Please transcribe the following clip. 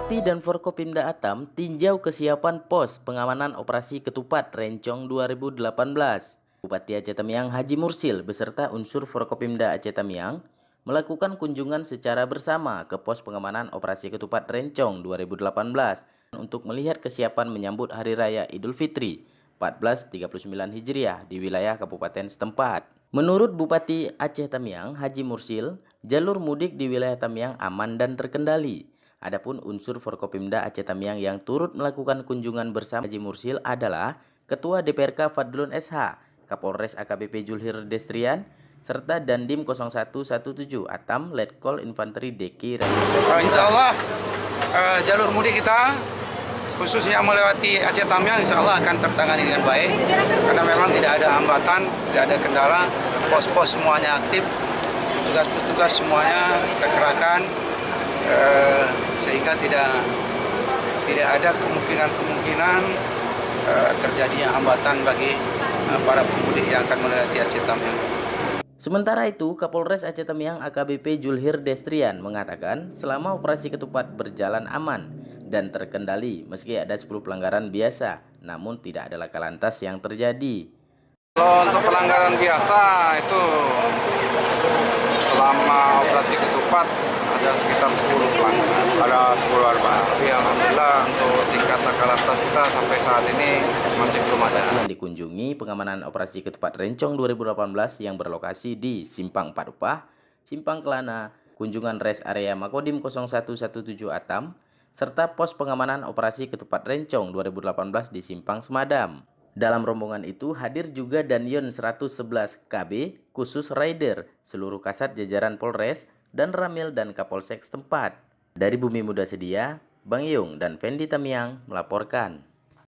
Bupati dan Forkopimda Atam tinjau kesiapan pos pengamanan operasi ketupat Rencong 2018. Bupati Aceh Tamiang Haji Mursil beserta unsur Forkopimda Aceh Tamiang melakukan kunjungan secara bersama ke pos pengamanan operasi ketupat Rencong 2018 untuk melihat kesiapan menyambut Hari Raya Idul Fitri 1439 Hijriah di wilayah kabupaten setempat. Menurut Bupati Aceh Tamiang Haji Mursil, jalur mudik di wilayah Tamiang aman dan terkendali. Adapun unsur Forkopimda Aceh Tamiang yang turut melakukan kunjungan bersama Haji Mursil adalah Ketua DPRK Fadlun SH, Kapolres AKBP Julhir Destrian, serta Dandim 0117 Atam Letkol Infanteri Deki. Insya Allah jalur mudik kita khususnya melewati Aceh Tamiang insya Allah akan tertangani dengan baik karena memang tidak ada hambatan, tidak ada kendala, pos-pos semuanya aktif, tugas-tugas semuanya terkerahkan, sehingga tidak ada kemungkinan terjadinya hambatan bagi para pemudik yang akan melewati Aceh Tamiang. Sementara itu, Kapolres Aceh Tamiang AKBP Julhir Destrian mengatakan selama operasi ketupat berjalan aman dan terkendali meski ada 10 pelanggaran biasa, namun tidak ada laka lantas yang terjadi. Kalau untuk pelanggaran biasa itu selama operasi ketupat ada sekitar 10 pelanggaran. Ada 10 arba. Tapi alhamdulillah untuk tingkat laka lantas kita sampai saat ini masih belum ada. Yang dikunjungi pengamanan operasi ketupat Rencong 2018 yang berlokasi di Simpang Padupah, Simpang Kelana, kunjungan res area Makodim 0117 Atam, serta pos pengamanan operasi ketupat Rencong 2018 di Simpang Semadam. Dalam rombongan itu hadir juga Danyon 111 KB khusus Rider, seluruh kasat jajaran Polres, dan Ramil dan Kapolsek setempat. Dari Bumi Muda Sedia, Bang Yung dan Fendi Tamiang melaporkan.